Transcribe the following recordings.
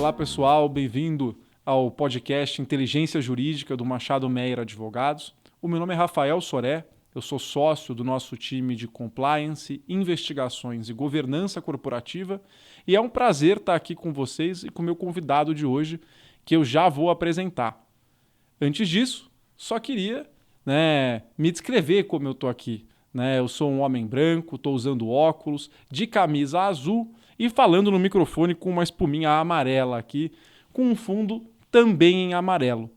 Olá pessoal, bem-vindo ao podcast Inteligência Jurídica do Machado Meyer Advogados. O meu nome é Rafael Soré, eu sou sócio do nosso time de Compliance, Investigações e Governança Corporativa e é um prazer estar aqui com vocês e com o meu convidado de hoje, que eu já vou apresentar. Antes disso, só queria me descrever como eu estou aqui. Eu sou um homem branco, estou usando óculos, de camisa azul e falando no microfone com uma espuminha amarela aqui, com um fundo também em amarelo.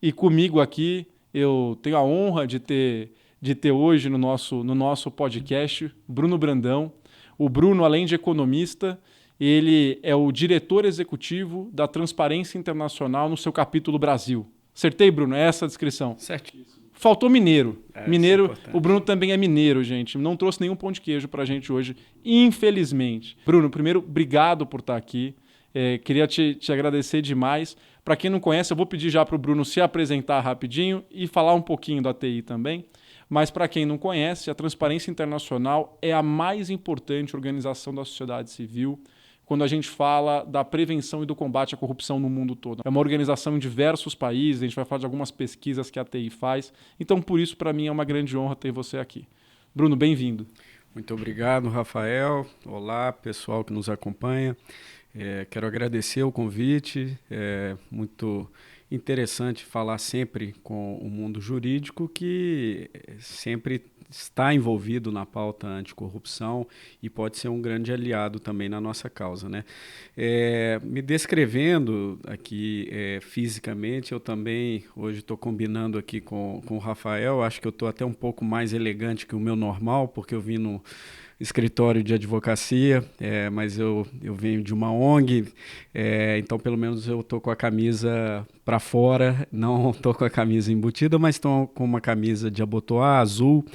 E comigo aqui eu tenho a honra de ter hoje no nosso podcast Bruno Brandão. O Bruno, além de economista, ele é o diretor executivo da Transparência Internacional no seu capítulo Brasil. Acertei, Bruno? É essa a descrição? Certíssimo. Faltou mineiro. Mineiro, é o Bruno também é mineiro, gente. Não trouxe nenhum pão de queijo pra gente hoje, infelizmente. Bruno, primeiro, obrigado por estar aqui. Queria te agradecer demais. Para quem não conhece, eu vou pedir já para o Bruno se apresentar rapidinho e falar um pouquinho da TI também. Mas para quem não conhece, a Transparência Internacional é a mais importante organização da sociedade civil quando a gente fala da prevenção e do combate à corrupção no mundo todo. É uma organização em diversos países, a gente vai falar de algumas pesquisas que a TI faz. Então, por isso, para mim, é uma grande honra ter você aqui. Bruno, bem-vindo. Muito obrigado, Rafael. Olá, pessoal que nos acompanha. Quero agradecer o convite. É muito interessante falar sempre com o mundo jurídico que sempre está envolvido na pauta anticorrupção e pode ser um grande aliado também na nossa causa, né? Me descrevendo aqui fisicamente, eu também hoje estou combinando aqui com o Rafael, acho que eu estou até um pouco mais elegante que o meu normal, porque eu vim no escritório de advocacia, mas eu venho de uma ONG, então pelo menos eu estou com a camisa para fora, não estou com a camisa embutida, mas estou com uma camisa de abotoar azul,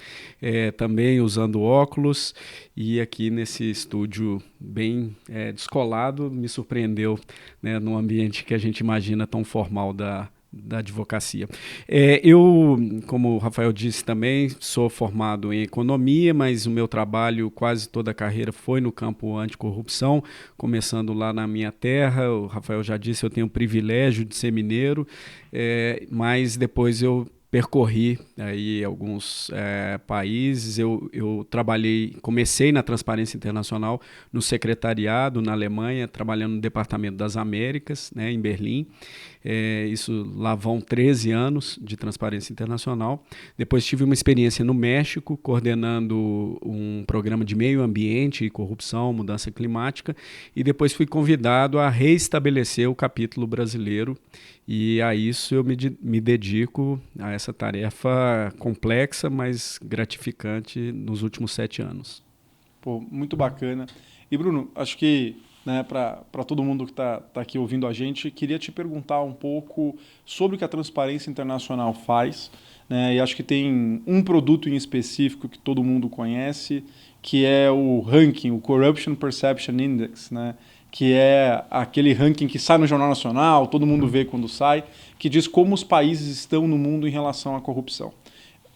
também usando óculos, e aqui nesse estúdio bem descolado, me surpreendeu, né, num ambiente que a gente imagina tão formal da advocacia. Eu, como o Rafael disse também, sou formado em economia, mas o meu trabalho, quase toda a carreira, foi no campo anticorrupção, começando lá na minha terra. O Rafael já disse, eu tenho o privilégio de ser mineiro, mas depois eu percorri aí alguns países, eu comecei na Transparência Internacional no secretariado na Alemanha, trabalhando no Departamento das Américas, né, em Berlim. Isso lá vão 13 anos de Transparência Internacional. Depois tive uma experiência no México, coordenando um programa de meio ambiente e corrupção, mudança climática, e depois fui convidado a reestabelecer o capítulo brasileiro, e a isso eu me dedico a essa tarefa complexa, mas gratificante nos últimos 7 anos. Pô, muito bacana. E Bruno, acho que para todo mundo que está aqui ouvindo a gente, queria te perguntar um pouco sobre o que a Transparência Internacional faz, né? E acho que tem um produto em específico que todo mundo conhece, que é o ranking, o Corruption Perception Index, né? Que é aquele ranking que sai no Jornal Nacional, todo mundo vê quando sai, que diz como os países estão no mundo em relação à corrupção.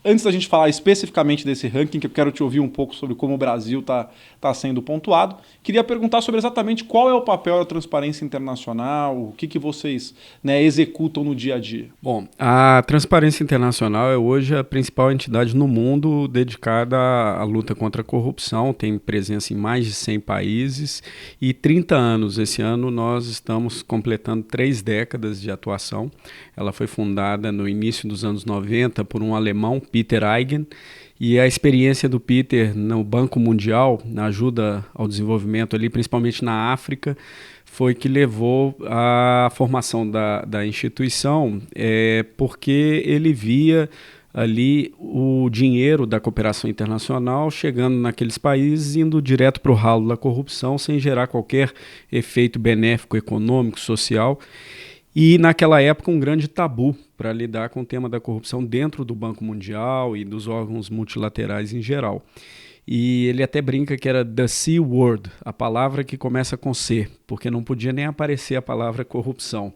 Antes da gente falar especificamente desse ranking, que eu quero te ouvir um pouco sobre como o Brasil está sendo pontuado, queria perguntar sobre exatamente qual é o papel da Transparência Internacional, o que vocês executam no dia a dia. Bom, a Transparência Internacional é hoje a principal entidade no mundo dedicada à luta contra a corrupção, tem presença em mais de 100 países e 30 anos. Esse ano nós estamos completando 3 décadas de atuação. Ela foi fundada no início dos anos 90 por um alemão, Peter Eigen, e a experiência do Peter no Banco Mundial, na ajuda ao desenvolvimento ali, principalmente na África, foi que levou à formação da instituição, porque ele via ali o dinheiro da cooperação internacional chegando naqueles países, indo direto para o ralo da corrupção, sem gerar qualquer efeito benéfico, econômico, social. E naquela época um grande tabu para lidar com o tema da corrupção dentro do Banco Mundial e dos órgãos multilaterais em geral. E ele até brinca que era the C word, a palavra que começa com C, porque não podia nem aparecer a palavra corrupção.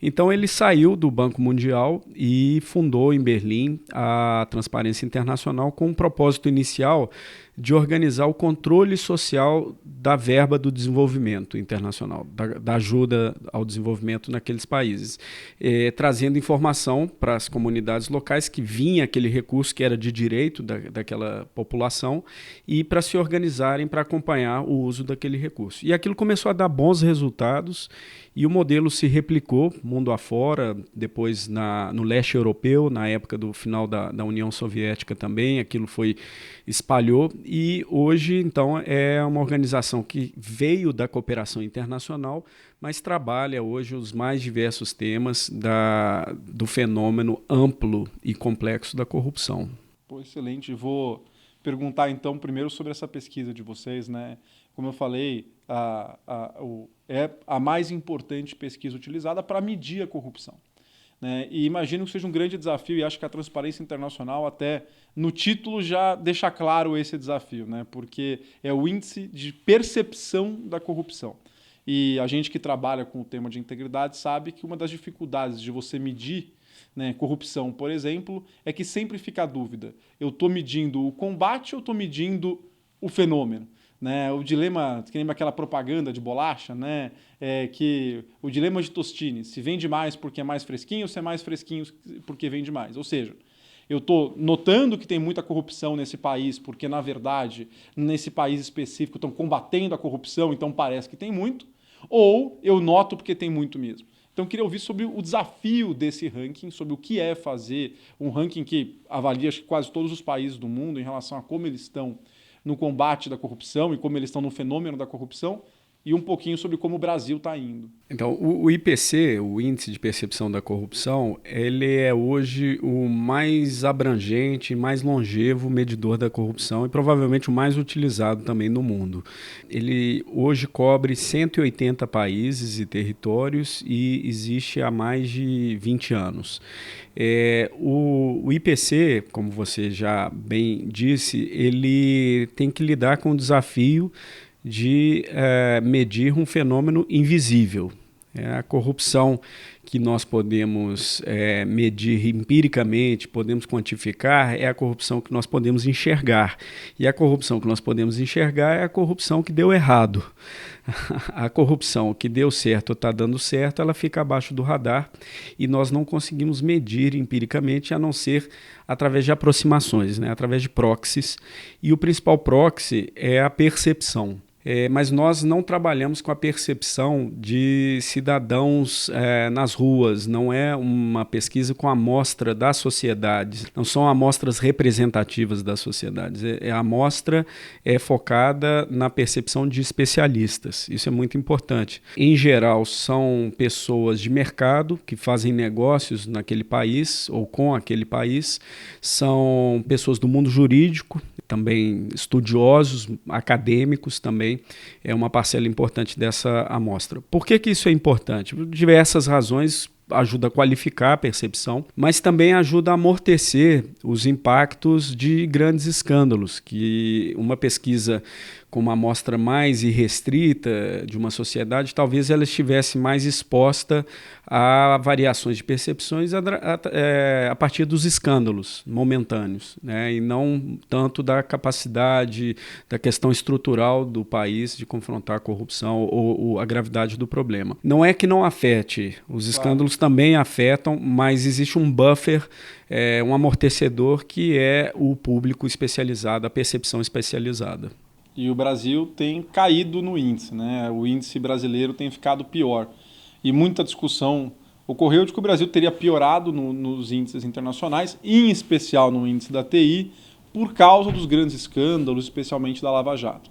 Então ele saiu do Banco Mundial e fundou em Berlim a Transparência Internacional com um propósito inicial de organizar o controle social da verba do desenvolvimento internacional, da ajuda ao desenvolvimento naqueles países, trazendo informação para as comunidades locais que vinha aquele recurso que era de direito daquela população e para se organizarem para acompanhar o uso daquele recurso. E aquilo começou a dar bons resultados e o modelo se replicou mundo afora, depois no leste europeu, na época do final da União Soviética também, aquilo espalhou e hoje, então, é uma organização que veio da cooperação internacional, mas trabalha hoje os mais diversos temas do fenômeno amplo e complexo da corrupção. Pô, excelente. Vou perguntar, então, primeiro sobre essa pesquisa de vocês, né? Como eu falei, é a mais importante pesquisa utilizada para medir a corrupção, né? E imagino que seja um grande desafio, e acho que a Transparência Internacional, até no título, já deixa claro esse desafio, né? Porque é o índice de percepção da corrupção. E a gente que trabalha com o tema de integridade sabe que uma das dificuldades de você medir, né, corrupção, por exemplo, é que sempre fica a dúvida: eu estou medindo o combate ou estou medindo o fenômeno? Né, o dilema, que lembra aquela propaganda de bolacha, né, que o dilema de Tostini, se vende mais porque é mais fresquinho ou se é mais fresquinho porque vende mais. Ou seja, eu estou notando que tem muita corrupção nesse país porque, na verdade, nesse país específico estão combatendo a corrupção, então parece que tem muito, ou eu noto porque tem muito mesmo. Então, eu queria ouvir sobre o desafio desse ranking, sobre o que é fazer um ranking que avalia acho que quase todos os países do mundo em relação a como eles estão no combate da corrupção e como eles estão no fenômeno da corrupção, e um pouquinho sobre como o Brasil está indo. Então, o IPC, o Índice de Percepção da Corrupção, ele é hoje o mais abrangente, mais longevo medidor da corrupção e provavelmente o mais utilizado também no mundo. Ele hoje cobre 180 países e territórios e existe há mais de 20 anos. O IPC, como você já bem disse, ele tem que lidar com o desafio de medir um fenômeno invisível. A corrupção que nós podemos medir empiricamente, podemos quantificar, é a corrupção que nós podemos enxergar. E a corrupção que nós podemos enxergar é a corrupção que deu errado. A corrupção que deu certo ou está dando certo, ela fica abaixo do radar e nós não conseguimos medir empiricamente, a não ser através de aproximações, né? Através de proxies. E o principal proxy é a percepção. Mas nós não trabalhamos com a percepção de cidadãos nas ruas, não é uma pesquisa com amostra das sociedades, não são amostras representativas das sociedades, a amostra é focada na percepção de especialistas, isso é muito importante. Em geral, são pessoas de mercado que fazem negócios naquele país ou com aquele país, são pessoas do mundo jurídico, também estudiosos, acadêmicos também, é uma parcela importante dessa amostra. Por que isso é importante? Por diversas razões, ajuda a qualificar a percepção, mas também ajuda a amortecer os impactos de grandes escândalos, que uma pesquisa com uma amostra mais irrestrita de uma sociedade, talvez ela estivesse mais exposta a variações de percepções a partir dos escândalos momentâneos, né? E não tanto da capacidade, da questão estrutural do país de confrontar a corrupção ou a gravidade do problema. Não é que não afete, os escândalos também afetam, mas existe um buffer, um amortecedor que é o público especializado, a percepção especializada. E o Brasil tem caído no índice, né? O índice brasileiro tem ficado pior. E muita discussão ocorreu de que o Brasil teria piorado nos índices internacionais, em especial no índice da TI, por causa dos grandes escândalos, especialmente da Lava Jato.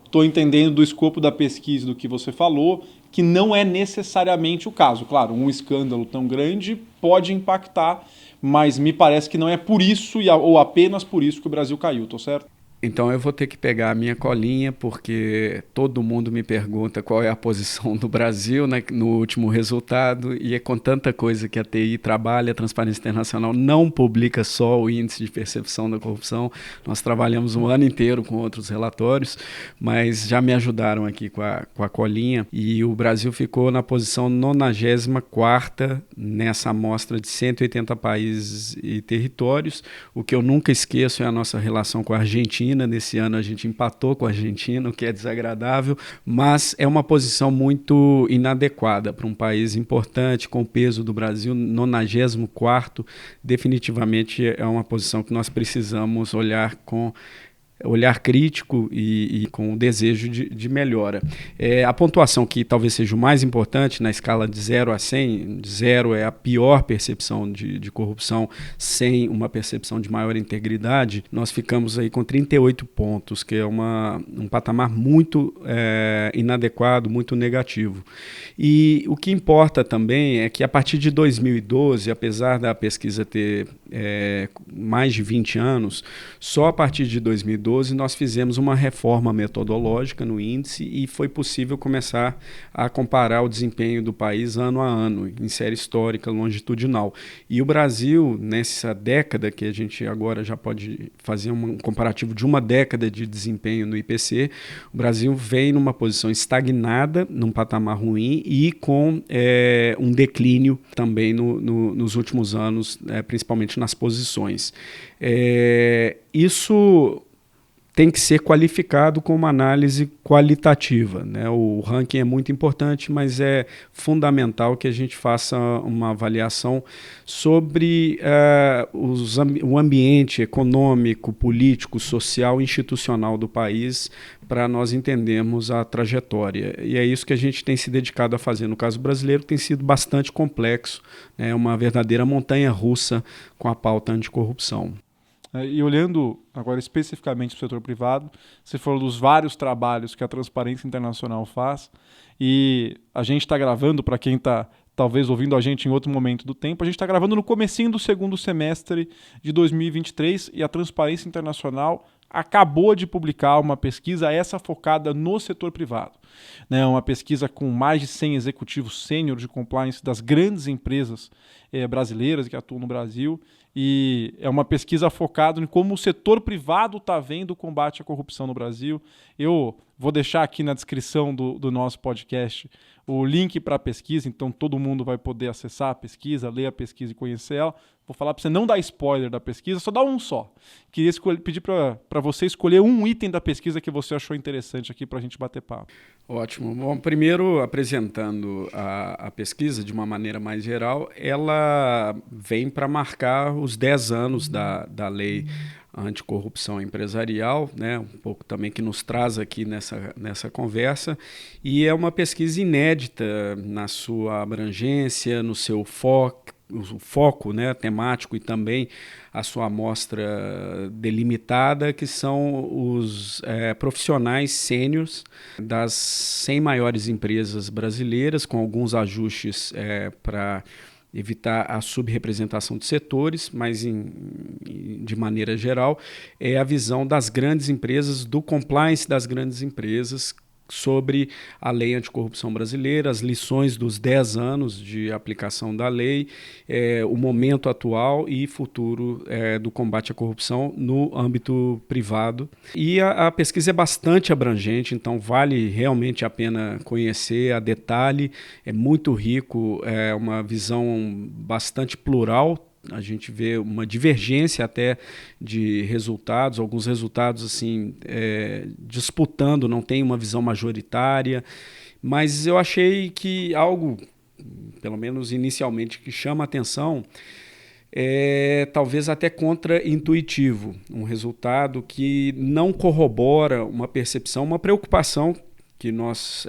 Estou entendendo do escopo da pesquisa do que você falou, que não é necessariamente o caso. Claro, um escândalo tão grande pode impactar, mas me parece que não é por isso ou apenas por isso que o Brasil caiu, estou certo? Então eu vou ter que pegar a minha colinha, porque todo mundo me pergunta qual é a posição do Brasil, né, no último resultado, e é com tanta coisa que a TI trabalha, a Transparência Internacional não publica só o índice de percepção da corrupção, nós trabalhamos um ano inteiro com outros relatórios, mas já me ajudaram aqui com a colinha, e o Brasil ficou na posição 94ª nessa amostra de 180 países e territórios. O que eu nunca esqueço é a nossa relação com a Argentina, Argentina. Nesse ano a gente empatou com a Argentina, o que é desagradável, mas é uma posição muito inadequada para um país importante, com o peso do Brasil, 94º. Definitivamente é uma posição que nós precisamos olhar com olhar crítico e com o desejo de melhora. A pontuação que talvez seja o mais importante na escala de 0 a 100, 0 é a pior percepção de corrupção, 100 uma percepção de maior integridade, nós ficamos aí com 38 pontos, que é um patamar muito inadequado, muito negativo. E o que importa também é que a partir de 2012, apesar da pesquisa ter mais de 20 anos, só a partir de 2012 nós fizemos uma reforma metodológica no índice e foi possível começar a comparar o desempenho do país ano a ano, em série histórica longitudinal. E o Brasil, nessa década, que a gente agora já pode fazer um comparativo de uma década de desempenho no IPC, o Brasil vem numa posição estagnada, num patamar ruim e com um declínio também nos últimos anos, principalmente nas posições. Isso tem que ser qualificado com uma análise qualitativa, né? O ranking é muito importante, mas é fundamental que a gente faça uma avaliação sobre o ambiente econômico, político, social e institucional do país para nós entendermos a trajetória. E é isso que a gente tem se dedicado a fazer. No caso brasileiro, tem sido bastante complexo, né? Uma verdadeira montanha-russa com a pauta anticorrupção. E olhando agora especificamente para o setor privado, você falou dos vários trabalhos que a Transparência Internacional faz, e a gente está gravando, para quem está talvez ouvindo a gente em outro momento do tempo, a gente está gravando no comecinho do segundo semestre de 2023 e a Transparência Internacional acabou de publicar uma pesquisa, essa focada no setor privado. Uma pesquisa com mais de 100 executivos sênior de compliance das grandes empresas brasileiras que atuam no Brasil, e é uma pesquisa focada em como o setor privado está vendo o combate à corrupção no Brasil. Eu vou deixar aqui na descrição do nosso podcast o link para a pesquisa, então todo mundo vai poder acessar a pesquisa, ler a pesquisa e conhecer ela. Vou falar para você não dar spoiler da pesquisa, só dá um só. Queria pedir para você escolher um item da pesquisa que você achou interessante aqui para a gente bater papo. Ótimo. Bom, primeiro, apresentando a pesquisa de uma maneira mais geral, ela vem para marcar os 10 anos da lei anticorrupção empresarial, né? Um pouco também que nos traz aqui nessa conversa, e é uma pesquisa inédita na sua abrangência, no seu foco, né, temático, e também a sua amostra delimitada, que são os profissionais sêniores das 100 maiores empresas brasileiras, com alguns ajustes para evitar a subrepresentação de setores, mas de maneira geral é a visão das grandes empresas, do compliance das grandes empresas sobre a lei anticorrupção brasileira, as lições dos 10 anos de aplicação da lei, o momento atual e futuro do combate à corrupção no âmbito privado. E a pesquisa é bastante abrangente, então vale realmente a pena conhecer a detalhe, é muito rico, é uma visão bastante plural. A gente vê uma divergência até de resultados, alguns resultados assim disputando, não tem uma visão majoritária, mas eu achei que algo, pelo menos inicialmente, que chama a atenção é talvez até contra-intuitivo, um resultado que não corrobora uma percepção, uma preocupação que nós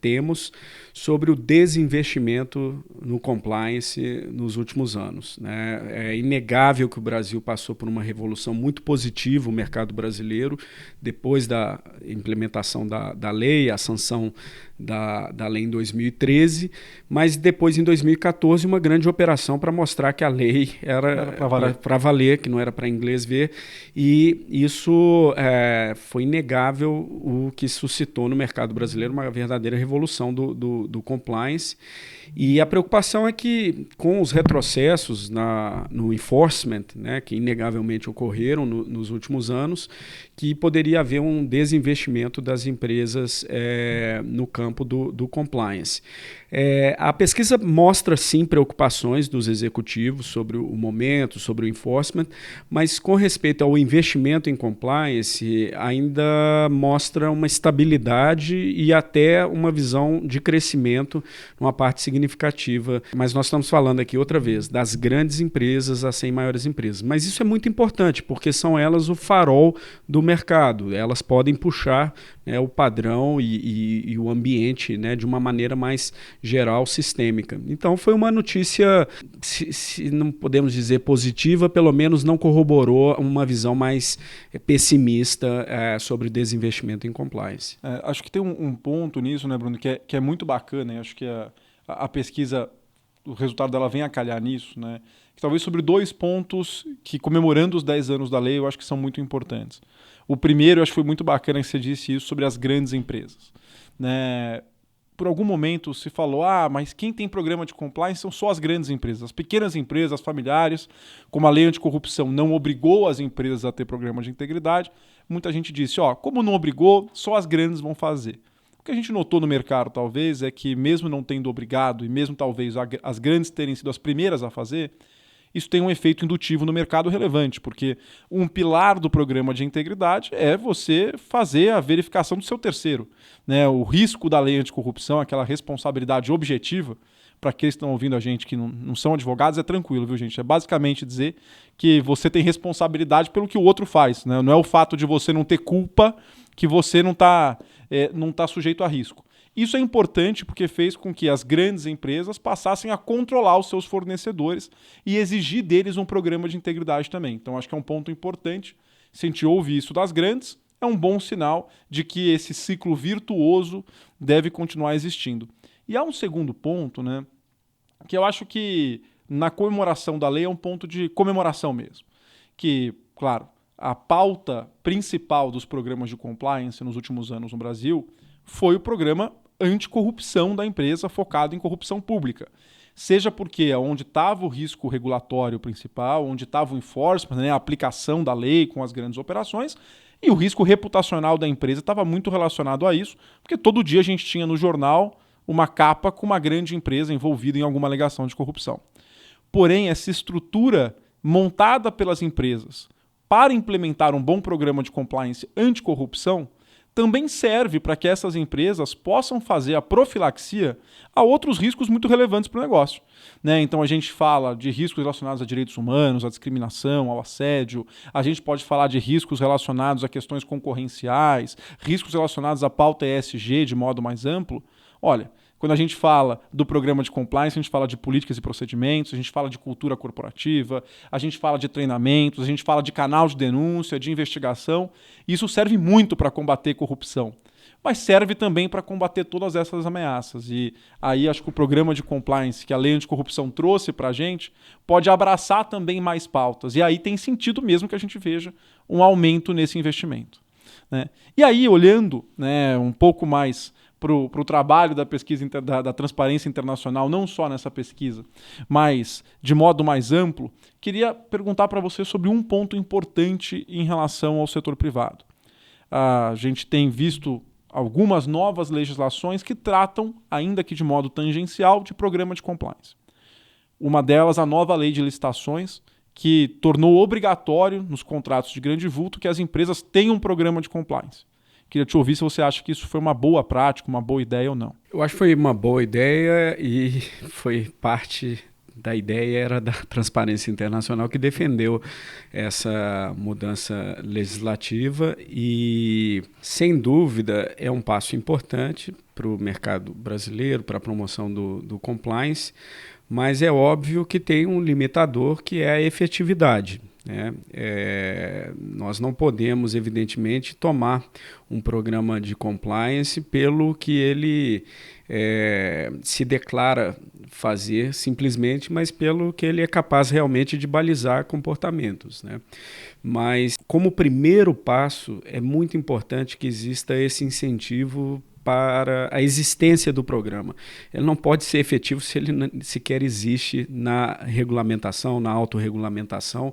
temos sobre o desinvestimento no compliance nos últimos anos, né? É inegável que o Brasil passou por uma revolução muito positiva, o mercado brasileiro, depois da implementação da lei, a sanção da lei em 2013, mas depois, em 2014, uma grande operação para mostrar que a lei era para valer, que não era para inglês ver, e isso foi inegável, o que suscitou no mercado brasileiro uma verdadeira revolução do compliance. E a preocupação é que, com os retrocessos no enforcement, né, que inegavelmente ocorreram nos últimos anos, que poderia haver um desinvestimento das empresas no campo do compliance. A pesquisa mostra, sim, preocupações dos executivos sobre o momento, sobre o enforcement, mas com respeito ao investimento em compliance, ainda mostra uma estabilidade e até uma visão de crescimento numa parte significativa. Mas nós estamos falando aqui, outra vez, das grandes empresas às 100 maiores empresas. Mas isso é muito importante, porque são elas o farol do mercado. Elas podem puxar, né, o padrão e o ambiente, né, de uma maneira mais geral, sistêmica. Então foi uma notícia, se não podemos dizer positiva, pelo menos não corroborou uma visão mais pessimista sobre o desinvestimento em compliance. Acho que tem um ponto nisso, né, Bruno, que é muito bacana. Acho que a pesquisa, o resultado dela vem a calhar nisso, né? Que talvez sobre 2 pontos que, comemorando os 10 anos da lei, eu acho que são muito importantes. O primeiro, eu acho que foi muito bacana que você disse isso sobre as grandes empresas, né? Por algum momento se falou, mas quem tem programa de compliance são só as grandes empresas. As pequenas empresas, as familiares, como a lei anticorrupção não obrigou as empresas a ter programa de integridade, muita gente disse, como não obrigou, só as grandes vão fazer. O que a gente notou no mercado, talvez, é que mesmo não tendo obrigado, e mesmo talvez as grandes terem sido as primeiras a fazer, isso tem um efeito indutivo no mercado relevante, porque um pilar do programa de integridade é você fazer a verificação do seu terceiro, né? O risco da lei anticorrupção, aquela responsabilidade objetiva, para aqueles que estão ouvindo a gente que não são advogados, é tranquilo, viu, gente? É basicamente dizer que você tem responsabilidade pelo que o outro faz, né? Não é o fato de você não ter culpa que você não tá sujeito a risco. Isso é importante porque fez com que as grandes empresas passassem a controlar os seus fornecedores e exigir deles um programa de integridade também. Então, acho que é um ponto importante. Se a gente ouve isso das grandes, é um bom sinal de que esse ciclo virtuoso deve continuar existindo. E há um segundo ponto, né, que eu acho que na comemoração da lei é um ponto de comemoração mesmo. Que, claro, a pauta principal dos programas de compliance nos últimos anos no Brasil foi o programa anticorrupção da empresa focado em corrupção pública. Seja porque é onde estava o risco regulatório principal, onde estava o enforcement, né, a aplicação da lei com as grandes operações, e o risco reputacional da empresa estava muito relacionado a isso, porque todo dia a gente tinha no jornal uma capa com uma grande empresa envolvida em alguma alegação de corrupção. Porém, essa estrutura montada pelas empresas para implementar um bom programa de compliance anticorrupção também serve para que essas empresas possam fazer a profilaxia a outros riscos muito relevantes para o negócio, né? Então a gente fala de riscos relacionados a direitos humanos, à discriminação, ao assédio, a gente pode falar de riscos relacionados a questões concorrenciais, riscos relacionados à pauta ESG de modo mais amplo. Olha, quando a gente fala do programa de compliance, a gente fala de políticas e procedimentos, a gente fala de cultura corporativa, a gente fala de treinamentos, a gente fala de canal de denúncia, de investigação. Isso serve muito para combater corrupção, mas serve também para combater todas essas ameaças. E aí acho que o programa de compliance que a lei anticorrupção trouxe para a gente pode abraçar também mais pautas. E aí tem sentido mesmo que a gente veja um aumento nesse investimento, né? E aí, olhando, né, um pouco mais para o trabalho da pesquisa da transparência internacional, não só nessa pesquisa, mas de modo mais amplo, queria perguntar para você sobre um ponto importante em relação ao setor privado. A gente tem visto algumas novas legislações que tratam, ainda que de modo tangencial, de programa de compliance. Uma delas, a nova lei de licitações, que tornou obrigatório nos contratos de grande vulto que as empresas tenham um programa de compliance. Queria te ouvir se você acha que isso foi uma boa prática, uma boa ideia ou não. Eu acho que foi uma boa ideia e foi parte da ideia era da Transparência Internacional que defendeu essa mudança legislativa e, sem dúvida, é um passo importante para o mercado brasileiro, para a promoção do compliance, mas é óbvio que tem um limitador que é a efetividade. Nós não podemos, evidentemente, tomar um programa de compliance pelo que ele se declara fazer simplesmente, mas pelo que ele é capaz realmente de balizar comportamentos, né? Mas, como primeiro passo, é muito importante que exista esse incentivo para a existência do programa. Ele não pode ser efetivo se ele sequer existe na regulamentação, na autorregulamentação,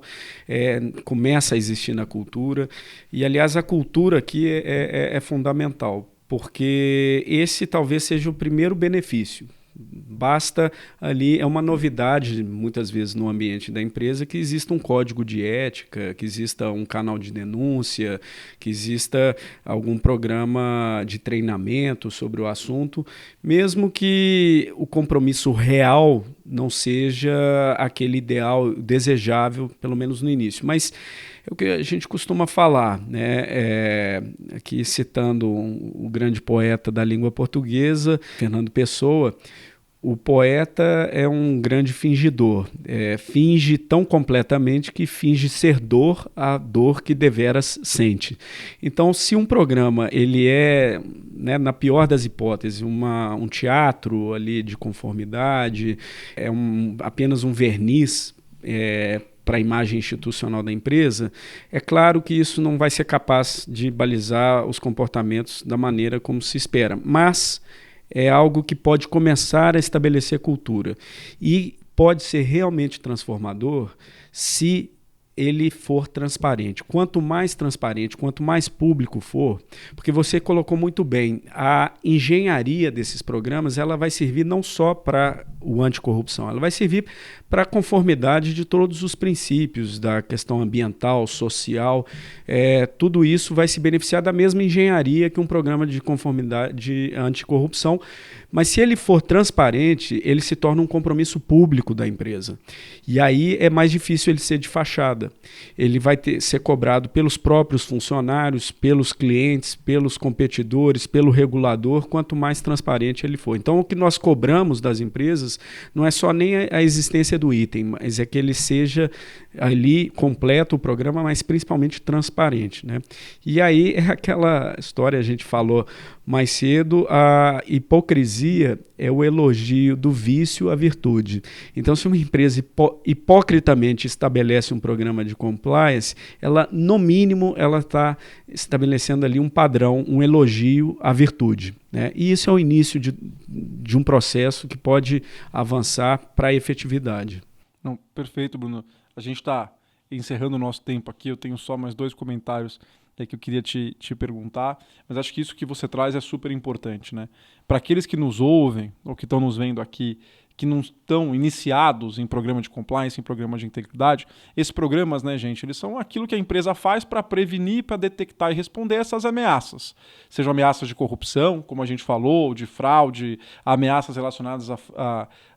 começa a existir na cultura. E, aliás, a cultura aqui é fundamental, porque esse talvez seja o primeiro benefício. Basta ali, é uma novidade muitas vezes no ambiente da empresa, que exista um código de ética, que exista um canal de denúncia, que exista algum programa de treinamento sobre o assunto, mesmo que o compromisso real não seja aquele ideal desejável, pelo menos no início. Mas é o que a gente costuma falar, né? Aqui citando o grande poeta da língua portuguesa, Fernando Pessoa. O poeta é um grande fingidor, finge tão completamente que finge ser dor a dor que deveras sente. Então, se um programa ele é, né, na pior das hipóteses, um teatro ali de conformidade, apenas um verniz para a imagem institucional da empresa, é claro que isso não vai ser capaz de balizar os comportamentos da maneira como se espera, mas é algo que pode começar a estabelecer cultura e pode ser realmente transformador se ele for transparente. Quanto mais transparente, quanto mais público for, porque você colocou muito bem, a engenharia desses programas ela vai servir não só para o anticorrupção, ela vai servir para a conformidade de todos os princípios da questão ambiental, social, tudo isso vai se beneficiar da mesma engenharia que um programa de conformidade anticorrupção, mas se ele for transparente, ele se torna um compromisso público da empresa. E aí é mais difícil ele ser de fachada. Ele vai ser cobrado pelos próprios funcionários, pelos clientes, pelos competidores, pelo regulador, quanto mais transparente ele for. Então, o que nós cobramos das empresas não é só nem a existência do item, mas é que ele seja ali completo o programa, mas principalmente transparente, né? E aí é aquela história, a gente falou mais cedo, a hipocrisia é o elogio do vício à virtude. Então, se uma empresa hipocritamente estabelece um programa de compliance, ela, no mínimo, ela está estabelecendo ali um padrão, um elogio à virtude, né? E isso é o início de um processo que pode avançar para a efetividade. Não, perfeito, Bruno. A gente está encerrando o nosso tempo aqui, eu tenho só mais 2 comentários que eu queria te perguntar, mas acho que isso que você traz é super importante, né? Para aqueles que nos ouvem ou que estão nos vendo aqui, que não estão iniciados em programa de compliance, em programa de integridade, esses programas, né, gente, eles são aquilo que a empresa faz para prevenir, para detectar e responder essas ameaças. Sejam ameaças de corrupção, como a gente falou, de fraude, ameaças relacionadas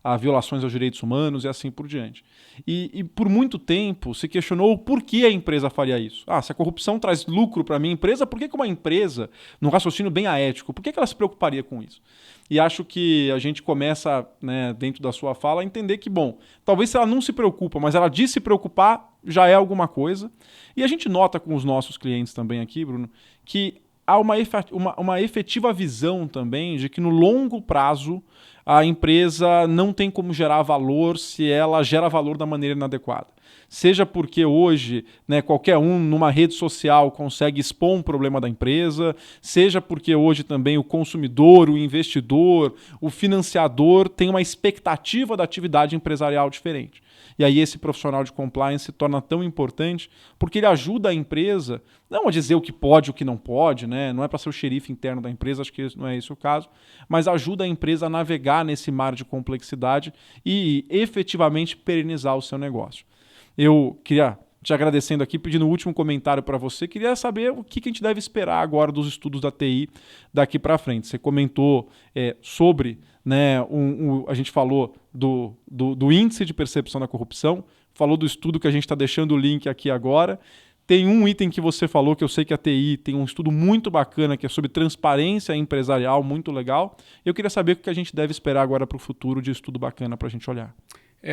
a violações aos direitos humanos e assim por diante. E por muito tempo se questionou por que a empresa faria isso. Se a corrupção traz lucro para a minha empresa, por que uma empresa, num raciocínio bem aético, por que ela se preocuparia com isso? E acho que a gente começa, né, dentro da sua fala, a entender que, bom, talvez se ela não se preocupa, mas ela diz se preocupar, já é alguma coisa. E a gente nota com os nossos clientes também aqui, Bruno, que há uma efetiva visão também de que no longo prazo a empresa não tem como gerar valor se ela gera valor da maneira inadequada. Seja porque hoje, né, qualquer um numa rede social consegue expor um problema da empresa, seja porque hoje também o consumidor, o investidor, o financiador tem uma expectativa da atividade empresarial diferente. E aí esse profissional de compliance se torna tão importante porque ele ajuda a empresa, não a dizer o que pode e o que não pode, né? Não é para ser o xerife interno da empresa, acho que não é esse o caso, mas ajuda a empresa a navegar nesse mar de complexidade e efetivamente perenizar o seu negócio. Eu queria te agradecendo aqui, pedindo o último comentário para você. Queria saber o que a gente deve esperar agora dos estudos da TI daqui para frente. Você comentou sobre, né, a gente falou do índice de percepção da corrupção, falou do estudo que a gente está deixando o link aqui agora. Tem um item que você falou, que eu sei que a TI tem um estudo muito bacana, que é sobre transparência empresarial, muito legal. Eu queria saber o que a gente deve esperar agora para o futuro de estudo bacana para a gente olhar.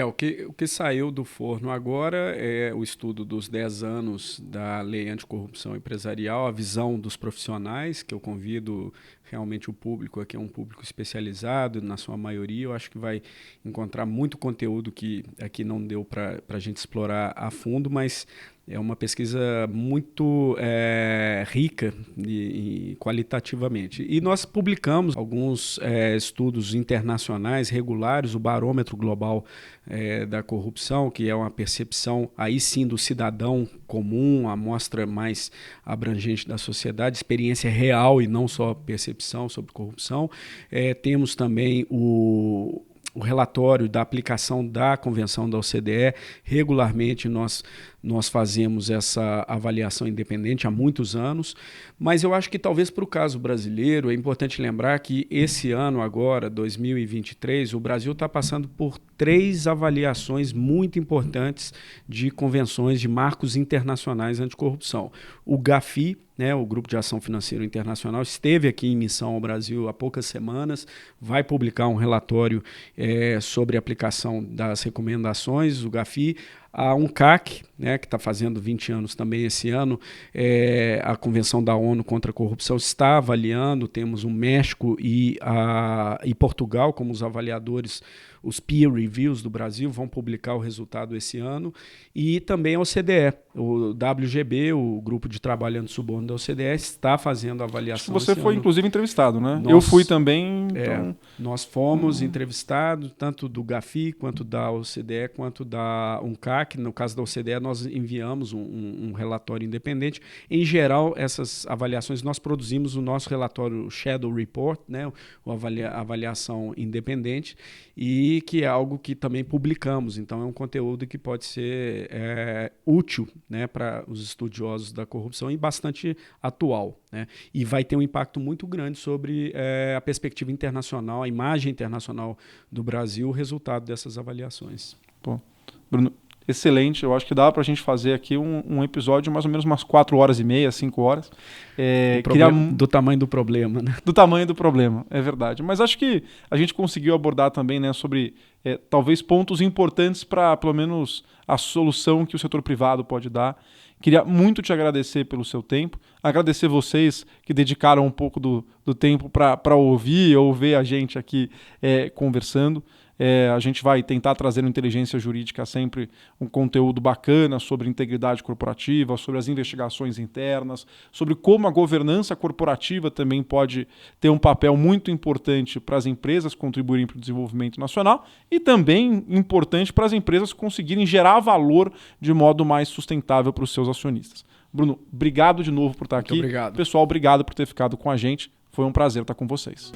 O que saiu do forno agora é o estudo dos 10 anos da Lei Anticorrupção Empresarial, a visão dos profissionais, que eu convido realmente o público, aqui é um público especializado, na sua maioria, eu acho que vai encontrar muito conteúdo que aqui não deu para a gente explorar a fundo, mas É uma pesquisa muito rica e qualitativamente. E nós publicamos alguns estudos internacionais regulares, o Barômetro Global da Corrupção, que é uma percepção aí sim do cidadão comum, a amostra mais abrangente da sociedade, experiência real e não só percepção sobre corrupção. Temos também o relatório da aplicação da Convenção da OCDE. Regularmente nós fazemos essa avaliação independente há muitos anos, mas eu acho que talvez para o caso brasileiro é importante lembrar que esse ano agora, 2023, o Brasil está passando por 3 avaliações muito importantes de convenções de marcos internacionais anticorrupção. O GAFI, o Grupo de Ação Financeira Internacional, esteve aqui em missão ao Brasil há poucas semanas, vai publicar um relatório sobre a aplicação das recomendações, o GAFI. A UNCAC, que está fazendo 20 anos também esse ano, a Convenção da ONU contra a Corrupção está avaliando, temos o México e Portugal como os avaliadores, os peer reviews do Brasil vão publicar o resultado esse ano, e também a OCDE, o WGB, o Grupo de Trabalho Anti-Suborno da OCDE, está fazendo a avaliação. Você foi, inclusive, entrevistado, né? Eu fui também. Então... nós fomos entrevistados, tanto do GAFI, quanto da OCDE, quanto da UNCAC. No caso da OCDE, nós enviamos um relatório independente. Em geral, essas avaliações, nós produzimos o nosso relatório Shadow Report, a avaliação independente, e que é algo que também publicamos. Então, é um conteúdo que pode ser útil, para os estudiosos da corrupção e bastante atual. E vai ter um impacto muito grande sobre a perspectiva internacional, a imagem internacional do Brasil, o resultado dessas avaliações. Pô, Bruno, excelente. Eu acho que dá para a gente fazer aqui um episódio de mais ou menos umas 4h30, 5 horas. Do tamanho do problema, né? Do tamanho do problema, é verdade. Mas acho que a gente conseguiu abordar também, sobre talvez pontos importantes para, pelo menos, a solução que o setor privado pode dar. Queria muito te agradecer pelo seu tempo, agradecer vocês que dedicaram um pouco do tempo para ouvir ou ver a gente aqui conversando. A gente vai tentar trazer no Inteligência Jurídica sempre um conteúdo bacana sobre integridade corporativa, sobre as investigações internas, sobre como a governança corporativa também pode ter um papel muito importante para as empresas contribuírem para o desenvolvimento nacional e também importante para as empresas conseguirem gerar valor de modo mais sustentável para os seus acionistas. Bruno, obrigado de novo por estar aqui. Muito obrigado. Pessoal, obrigado por ter ficado com a gente. Foi um prazer estar com vocês.